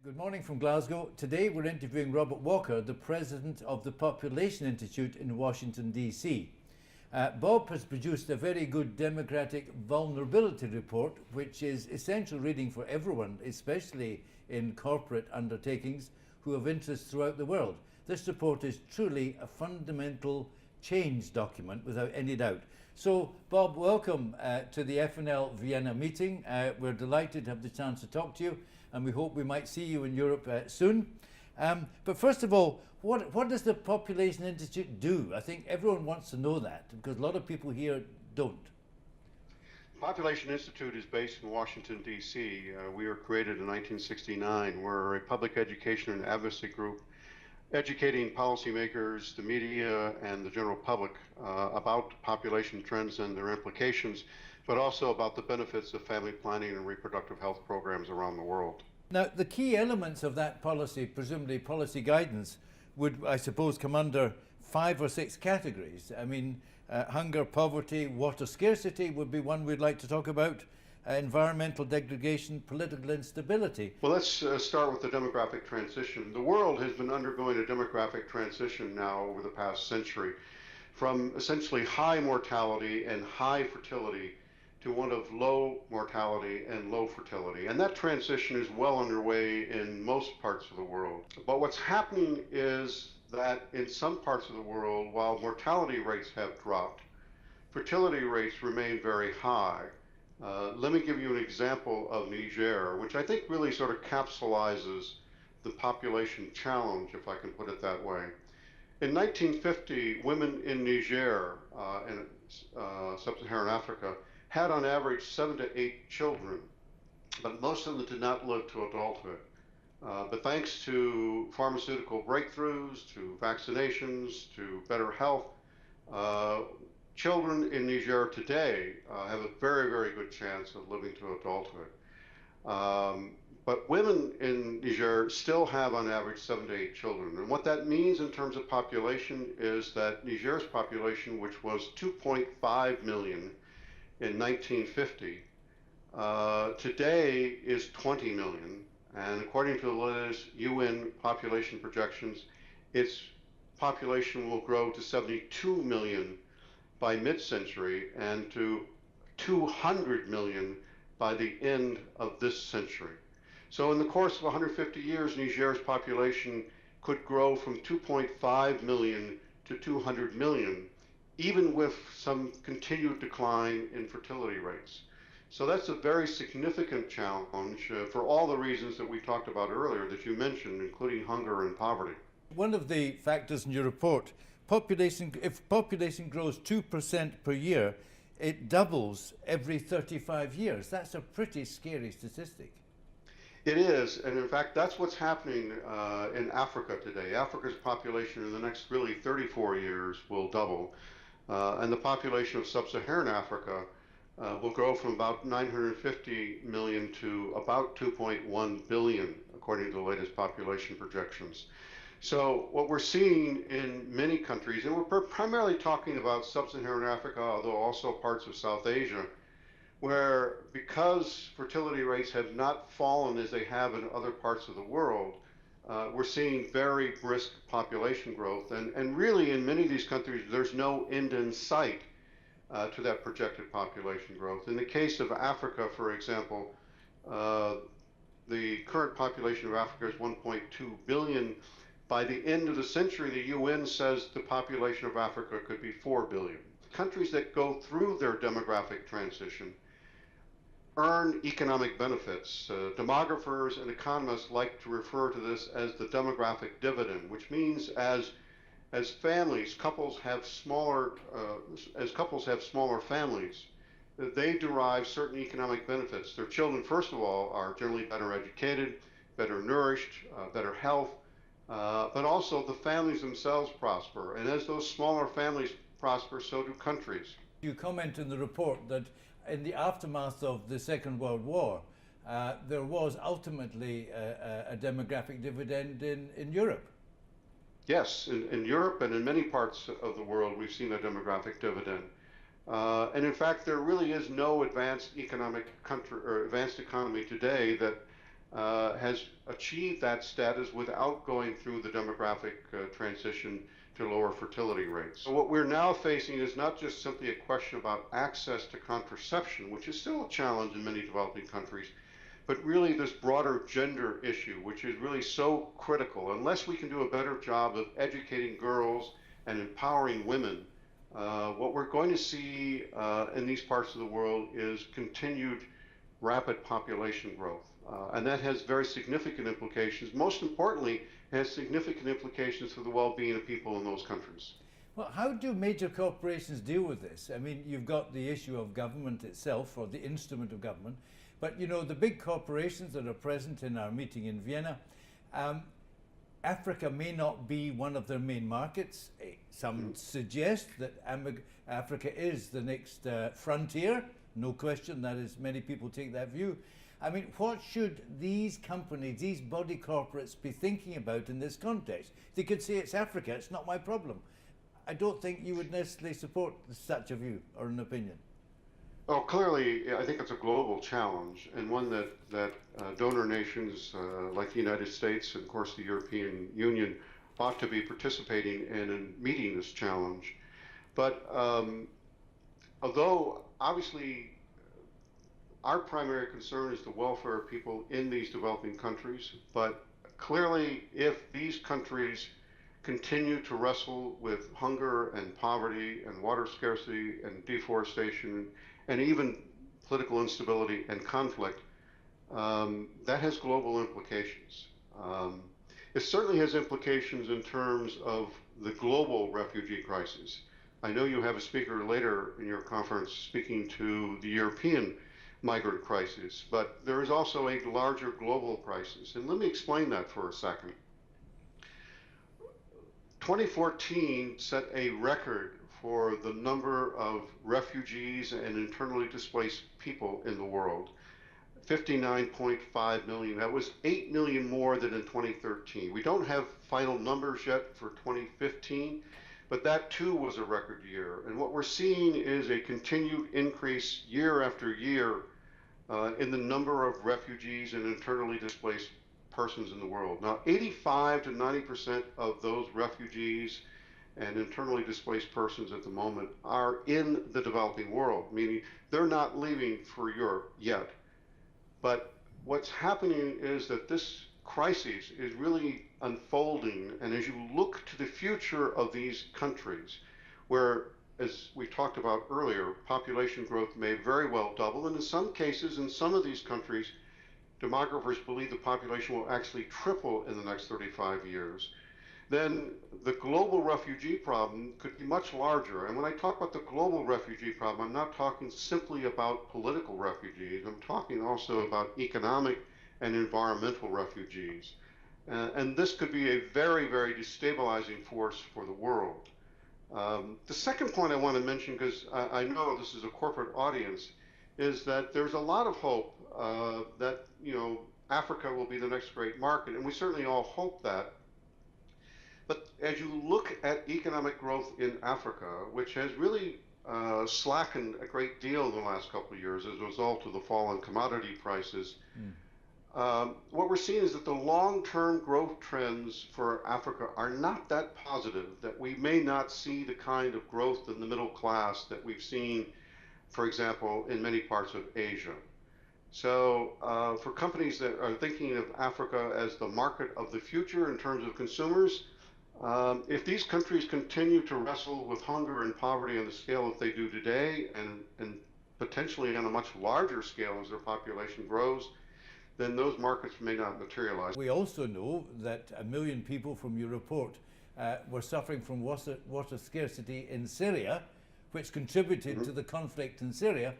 Good morning from Glasgow. Today we're interviewing Robert Walker, the president of the Population Institute in Washington, D.C. Bob has produced a very good democratic vulnerability report, which is essential reading for everyone, especially in corporate undertakings who have interests throughout the world. This report is truly a fundamental change document without any doubt. So, Bob, welcome to the FNL Vienna meeting. We're delighted to have the chance to talk to you, and we hope we might see you in Europe soon. But first of all, what does the Population Institute do? I think everyone wants to know that, because a lot of people here don't. Population Institute is based in Washington, D.C. We were created in 1969. We're a public education and advocacy group educating policymakers, the media, and the general public about population trends and their implications, but also about the benefits of family planning and reproductive health programs around the world. Now, the key elements of that policy, presumably policy guidance, would, I suppose, come under 5 or 6 categories. I mean, hunger, poverty, water scarcity would be one we'd like to talk about, environmental degradation, political instability. Well, let's start with the demographic transition. The world has been undergoing a demographic transition now over the past century, from essentially high mortality and high fertility to one of low mortality and low fertility. And that transition is well underway in most parts of the world. But what's happening is that in some parts of the world, while mortality rates have dropped, fertility rates remain very high. Let me give you an example of Niger, which I think really sort of capsulizes the population challenge, if I can put it that way. In 1950, women in Niger, in sub-Saharan Africa, had on average 7 to 8 children, but most of them did not live to adulthood. But thanks to pharmaceutical breakthroughs, to vaccinations, to better health, children in Niger today have a very, very good chance of living to adulthood. But women in Niger still have on average 7 to 8 children. And what that means in terms of population is that Niger's population, which was 2.5 million in 1950, today is 20 million. And according to the latest UN population projections, its population will grow to 72 million by mid-century and to 200 million by the end of this century. So in the course of 150 years, Niger's population could grow from 2.5 million to 200 million, even with some continued decline in fertility rates. So that's a very significant challenge for all the reasons that we talked about earlier that you mentioned, including hunger and poverty. One of the factors in your report, if population grows 2% per year, it doubles every 35 years. That's a pretty scary statistic. It is, and in fact, that's what's happening in Africa today. Africa's population in the next really 34 years will double, and the population of sub-Saharan Africa will grow from about 950 million to about 2.1 billion, according to the latest population projections. So what we're seeing in many countries, and we're primarily talking about sub-Saharan Africa, although also parts of South Asia, where because fertility rates have not fallen as they have in other parts of the world, we're seeing very brisk population growth. And really in many of these countries, there's no end in sight to that projected population growth. In the case of Africa, for example, the current population of Africa is 1.2 billion. By the end of the century, the UN says the population of Africa could be 4 billion. Countries that go through their demographic transition earn economic benefits. Demographers and economists like to refer to this as the demographic dividend, which means as families, couples have smaller families, they derive certain economic benefits. Their children, first of all, are generally better educated, better nourished, better health, but also the families themselves prosper. And as those smaller families prosper, so do countries. You comment in the report that in the aftermath of the Second World War, there was ultimately a demographic dividend in Europe. Yes, in Europe and in many parts of the world, we've seen a demographic dividend. And in fact, there really is no advanced economy today that has achieved that status without going through the demographic transition to lower fertility rates. So what we're now facing is not just simply a question about access to contraception, which is still a challenge in many developing countries, but really this broader gender issue, which is really so critical. Unless we can do a better job of educating girls and empowering women, what we're going to see in these parts of the world is continued rapid population growth. And that has very significant implications. Most importantly, it has significant implications for the well-being of people in those countries. Well, how do major corporations deal with this? I mean, you've got the issue of government itself, or the instrument of government, but you know, the big corporations that are present in our meeting in Vienna, Africa may not be one of their main markets. Some suggest that Africa is the next frontier. No question, that is, many people take that view. I mean, what should these companies, these body corporates be thinking about in this context? They could say it's Africa, it's not my problem. I don't think you would necessarily support such a view or an opinion. Well, clearly, I think it's a global challenge, and one that donor nations like the United States and, of course, the European Union ought to be participating in meeting this challenge. But although obviously our primary concern is the welfare of people in these developing countries, but clearly if these countries continue to wrestle with hunger and poverty and water scarcity and deforestation and even political instability and conflict, that has global implications. It certainly has implications in terms of the global refugee crisis. I know you have a speaker later in your conference speaking to the European migrant crisis, but there is also a larger global crisis. And let me explain that for a second. 2014 set a record for the number of refugees and internally displaced people in the world. 59.5 million. That was 8 million more than in 2013. We don't have final numbers yet for 2015, but that too was a record year. And what we're seeing is a continued increase year after year in the number of refugees and internally displaced persons in the world. Now, 85 to 90% of those refugees and internally displaced persons at the moment are in the developing world, meaning they're not leaving for Europe yet. But what's happening is that this crisis is really unfolding, and as you look to the future of these countries, where, as we talked about earlier, population growth may very well double, and in some cases, in some of these countries, demographers believe the population will actually triple in the next 35 years, then the global refugee problem could be much larger. And when I talk about the global refugee problem, I'm not talking simply about political refugees. I'm talking also about economic and environmental refugees. And this could be a very, very destabilizing force for the world. The second point I want to mention, because I know this is a corporate audience, is that there's a lot of hope that, you know, Africa will be the next great market, and we certainly all hope that. But as you look at economic growth in Africa, which has really slackened a great deal in the last couple of years as a result of the fall in commodity prices, what we're seeing is that the long-term growth trends for Africa are not that positive, that we may not see the kind of growth in the middle class that we've seen, for example, in many parts of Asia. So for companies that are thinking of Africa as the market of the future in terms of consumers, if these countries continue to wrestle with hunger and poverty on the scale that they do today, and potentially on a much larger scale as their population grows, then those markets may not materialize. We also know that 1 million people from your report were suffering from water scarcity in Syria, which contributed to the conflict in Syria.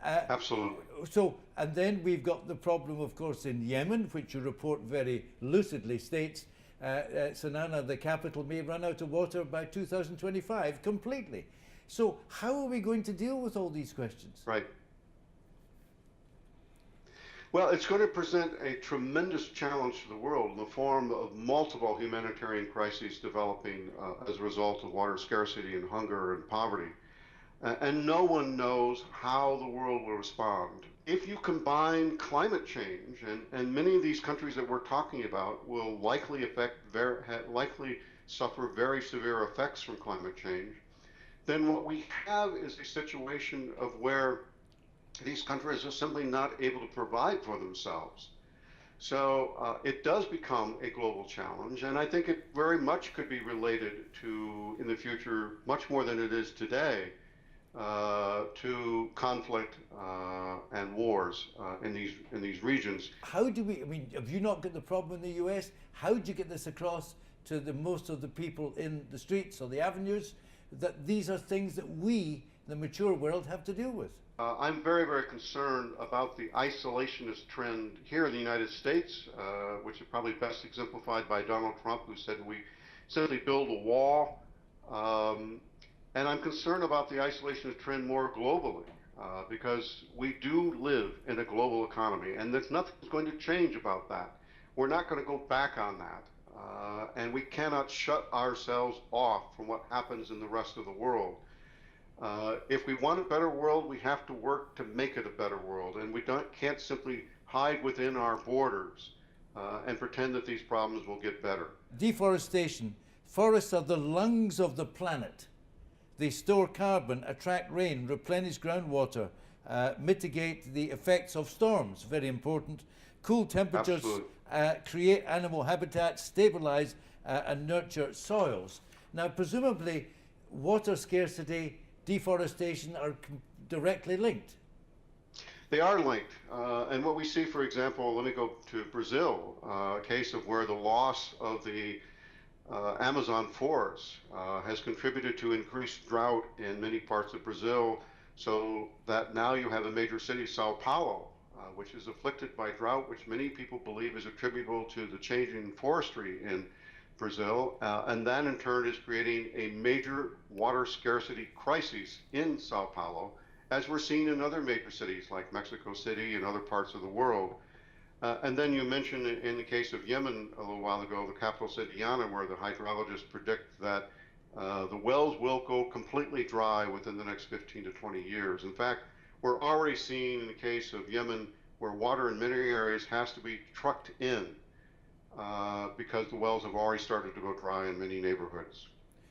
Absolutely. So, and then we've got the problem, of course, in Yemen, which your report very lucidly states Sana'a, the capital, may run out of water by 2025 completely. So how are we going to deal with all these questions? Right. Well, it's going to present a tremendous challenge to the world in the form of multiple humanitarian crises developing as a result of water scarcity and hunger and poverty. And no one knows how the world will respond. If you combine climate change, and many of these countries that we're talking about will likely suffer very severe effects from climate change, then what we have is a situation of where these countries are simply not able to provide for themselves. So it does become a global challenge, and I think it very much could be related to, in the future, much more than it is today, to conflict and wars in these regions. How do we, I mean, have you not got the problem in the US? How do you get this across to the most of the people in the streets or the avenues that these are things that we, the mature world, have to deal with? I'm very, very concerned about the isolationist trend here in the United States, which is probably best exemplified by Donald Trump, who said we simply build a wall. And I'm concerned about the isolationist trend more globally, because we do live in a global economy, and there's nothing going to change about that. We're not going to go back on that. And we cannot shut ourselves off from what happens in the rest of the world. If we want a better world, we have to work to make it a better world, and we can't simply hide within our borders and pretend that these problems will get better. Deforestation. Forests are the lungs of the planet. They store carbon, attract rain, replenish groundwater, mitigate the effects of storms, very important, cool temperatures, create animal habitats, stabilize and nurture soils. Now, presumably, water scarcity, deforestation are directly linked. They are linked. And what we see, for example, let me go to Brazil, a case of where the loss of the Amazon forest has contributed to increased drought in many parts of Brazil, so that now you have a major city, Sao Paulo, which is afflicted by drought, which many people believe is attributable to the changing forestry in Brazil, and that in turn is creating a major water scarcity crisis in Sao Paulo, as we're seeing in other major cities like Mexico City and other parts of the world. And then you mentioned in the case of Yemen a little while ago, the capital city Yana, where the hydrologists predict that the wells will go completely dry within the next 15 to 20 years. In fact, we're already seeing in the case of Yemen where water in many areas has to be trucked in because the wells have already started to go dry in many neighborhoods.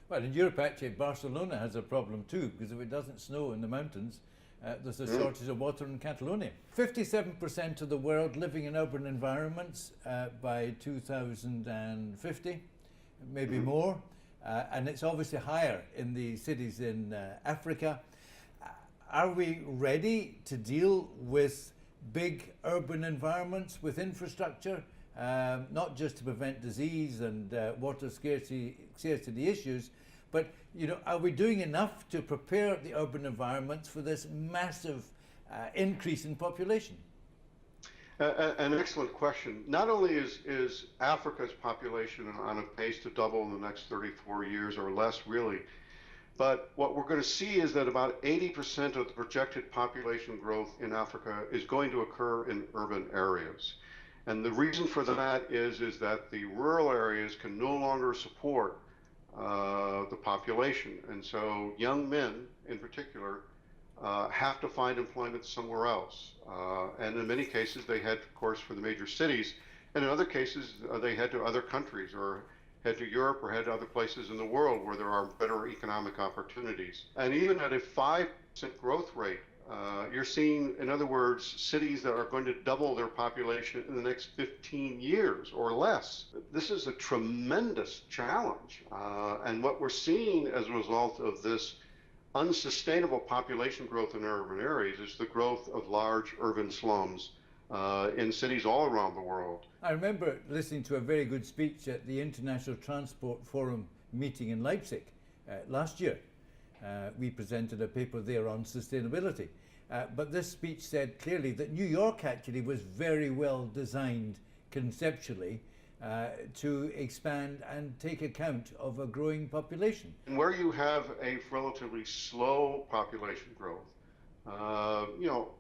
Well, in Europe, actually, Barcelona has a problem too, because if it doesn't snow in the mountains, there's a shortage of water in Catalonia. 57% of the world living in urban environments by 2050, maybe more, and it's obviously higher in the cities in Africa. Are we ready to deal with big urban environments with infrastructure, not just to prevent disease and water scarcity issues, but are we doing enough to prepare the urban environments for this massive increase in population? An excellent question. Not only is Africa's population on a pace to double in the next 34 years or less, really, but what we're going to see is that about 80% of the projected population growth in Africa is going to occur in urban areas. And the reason for that is that the rural areas can no longer support the population. And so young men, in particular, have to find employment somewhere else. And in many cases, they head, of course, for the major cities. And in other cases, they head to other countries or head to Europe or head to other places in the world where there are better economic opportunities. And even at a 5% growth rate, you're seeing, in other words, cities that are going to double their population in the next 15 years or less. This is a tremendous challenge. And what we're seeing as a result of this unsustainable population growth in urban areas is the growth of large urban slums in cities all around the world. I remember listening to a very good speech at the International Transport Forum meeting in Leipzig last year. We presented a paper there on sustainability. But this speech said clearly that New York actually was very well designed conceptually to expand and take account of a growing population. And where you have a relatively slow population growth,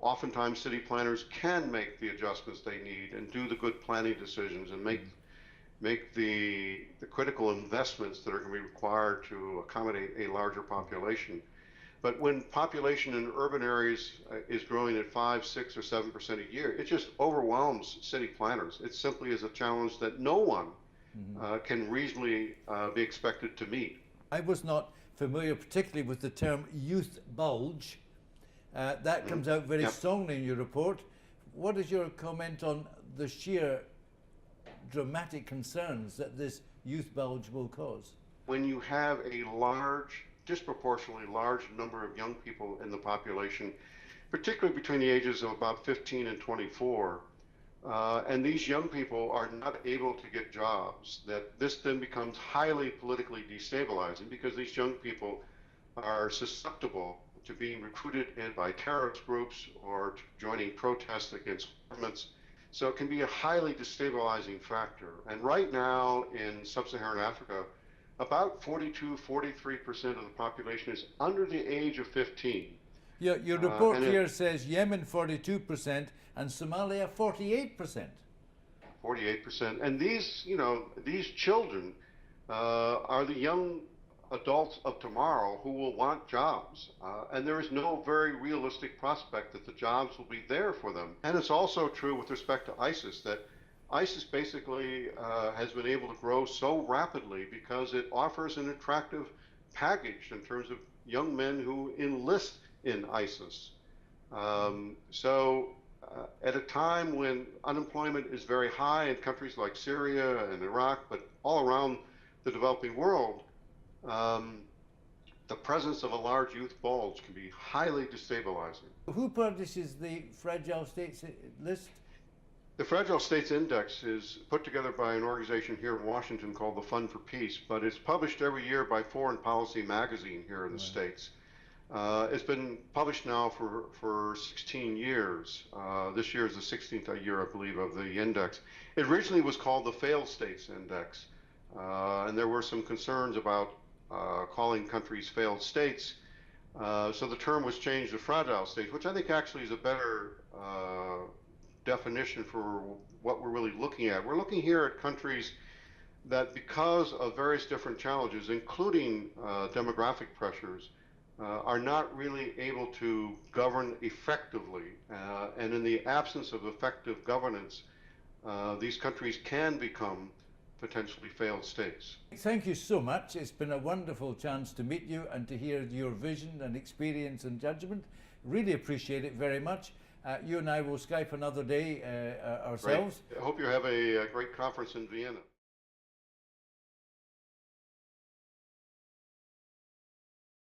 oftentimes city planners can make the adjustments they need and do the good planning decisions and make the critical investments that are going to be required to accommodate a larger population. But when population in urban areas is growing at 5, 6, or 7% a year, it just overwhelms city planners. It simply is a challenge that no one can reasonably be expected to meet. I was not familiar particularly with the term youth bulge. That comes out very strongly in your report. What is your comment on the sheer dramatic concerns that this youth bulge will cause? When you have a large, disproportionately large number of young people in the population, particularly between the ages of about 15 and 24, and these young people are not able to get jobs, that this then becomes highly politically destabilizing, because these young people are susceptible to being recruited in by terrorist groups or to joining protests against governments. So it can be a highly destabilizing factor. And right now in sub-Saharan Africa, about 43% of the population is under the age of 15. Your report here says Yemen 42% and Somalia 48%. 48%. And these children are the young adults of tomorrow who will want jobs. And there is no very realistic prospect that the jobs will be there for them. And it's also true with respect to ISIS, that ISIS basically has been able to grow so rapidly because it offers an attractive package in terms of young men who enlist in ISIS. At a time when unemployment is very high in countries like Syria and Iraq, but all around the developing world, the presence of a large youth bulge can be highly destabilizing. Who publishes the Fragile States list? The Fragile States Index is put together by an organization here in Washington called the Fund for Peace, but it's published every year by Foreign Policy Magazine here in the States. It's been published now for 16 years. This year is the 16th year, I believe, of the index. It originally was called the Failed States Index, and there were some concerns about calling countries failed states. So the term was changed to fragile states, which I think actually is a better definition for what we're really looking at. We're looking here at countries that, because of various different challenges, including demographic pressures, are not really able to govern effectively. And in the absence of effective governance, these countries can become potentially failed states. Thank you so much. It's been a wonderful chance to meet you and to hear your vision and experience and judgment. Really appreciate it very much. You and I will Skype another day ourselves. Great. I hope you have a great conference in Vienna.